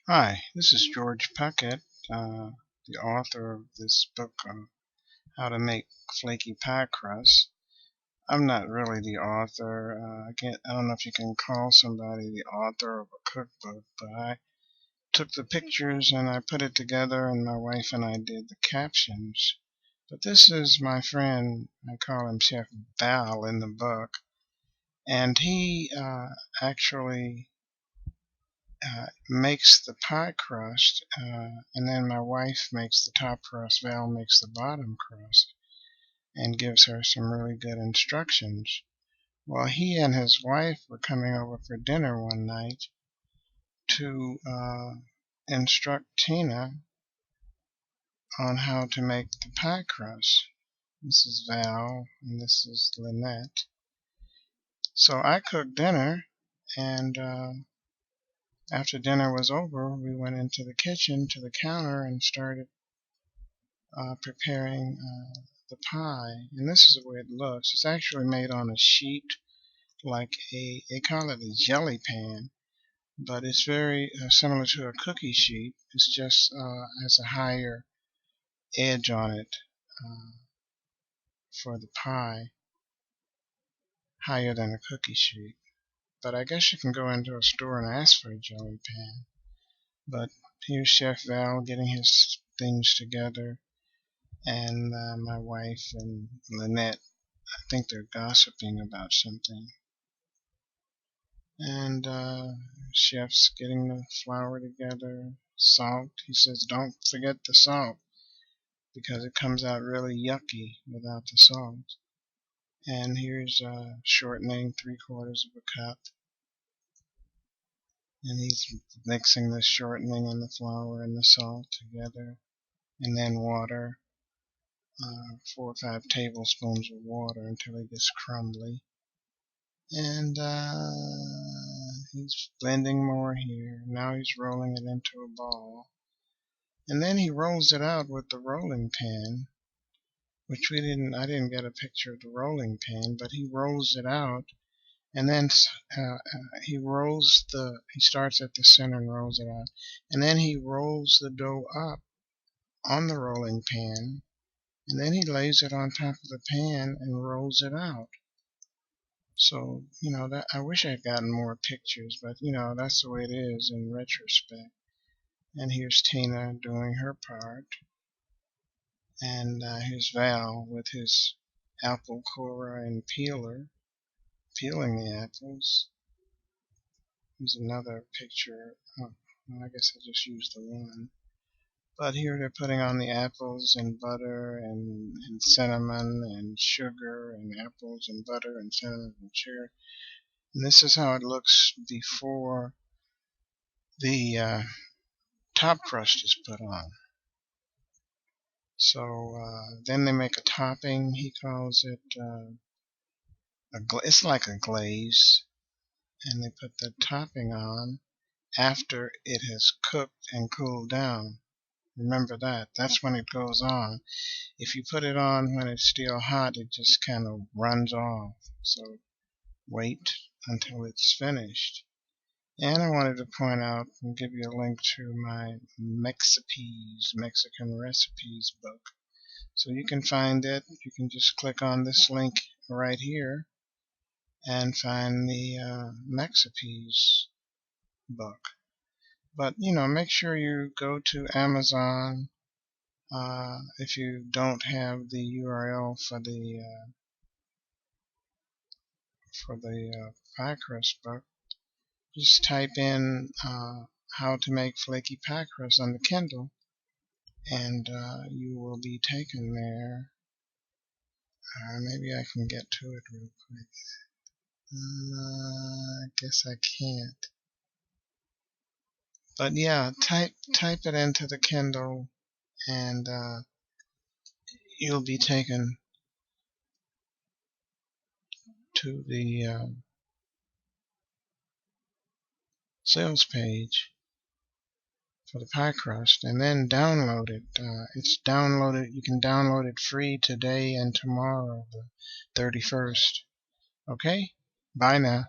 Hi, this is George Puckett, the author of this book on how to make flaky pie crust. I'm not really the author. I don't know if you can call somebody the author of a cookbook, but I took the pictures and I put it together, and my wife and I did the captions. But this is my friend. I call him Chef Val in the book, and he actually makes the pie crust, and then my wife makes the top crust. Val makes the bottom crust, and gives her some really good instructions. Well, he and his wife were coming over for dinner one night to instruct Tina on how to make the pie crust. This is Val, and this is Lynette. So I cooked dinner, and after dinner was over, we went into the kitchen to the counter and started preparing the pie. And this is the way it looks. It's actually made on a sheet, like they call it a jelly pan, but it's very similar to a cookie sheet. It's just has a higher edge on it for the pie, higher than a cookie sheet. But I guess you can go into a store and ask for a jelly pan. But here's Chef Val getting his things together, and my wife and Lynette, I think they're gossiping about something. And Chef's getting the flour together, salt. He says, don't forget the salt because it comes out really yucky without the salt. And here's shortening 3/4 of a cup. And he's mixing the shortening and the flour and the salt together. And then water, 4 or 5 tablespoons of water until it gets crumbly. And he's blending more here. Now he's rolling it into a ball. And then he rolls it out with the rolling pin, which I didn't get a picture of the rolling pin, but he rolls it out, and then he starts at the center and rolls it out, and then he rolls the dough up on the rolling pin, and then he lays it on top of the pan and rolls it out. So, that I wish I'd gotten more pictures, but that's the way it is in retrospect. And here's Tina doing her part, and here's Val with his apple corer and peeler, peeling the apples. Here's another picture. Oh, well, I guess I just used the one. But here they're putting on the apples and butter and cinnamon and sugar and apples and butter and cinnamon and sugar. And this is how it looks before the top crust is put on. So then they make a topping. He calls it it's like a glaze, and they put the topping on after it has cooked and cooled down. Remember that. That's when it goes on. If you put it on when it's still hot, it just kind of runs off. So wait until it's finished. And I wanted to point out and give you a link to my Mexican Recipes book. So you can find it. You can just click on this link right here and find the Mexipes book. But make sure you go to Amazon if you don't have the URL for the pie crust book. Just type in how to make flaky pie crust on the Kindle, and you will be taken there. Maybe I can get to it real quick. I guess I can't. But yeah, type it into the Kindle, and you'll be taken to the sales page for the pie crust, and then download it. It's downloaded. You can download it free today and tomorrow, the 31st. Okay? Bye now.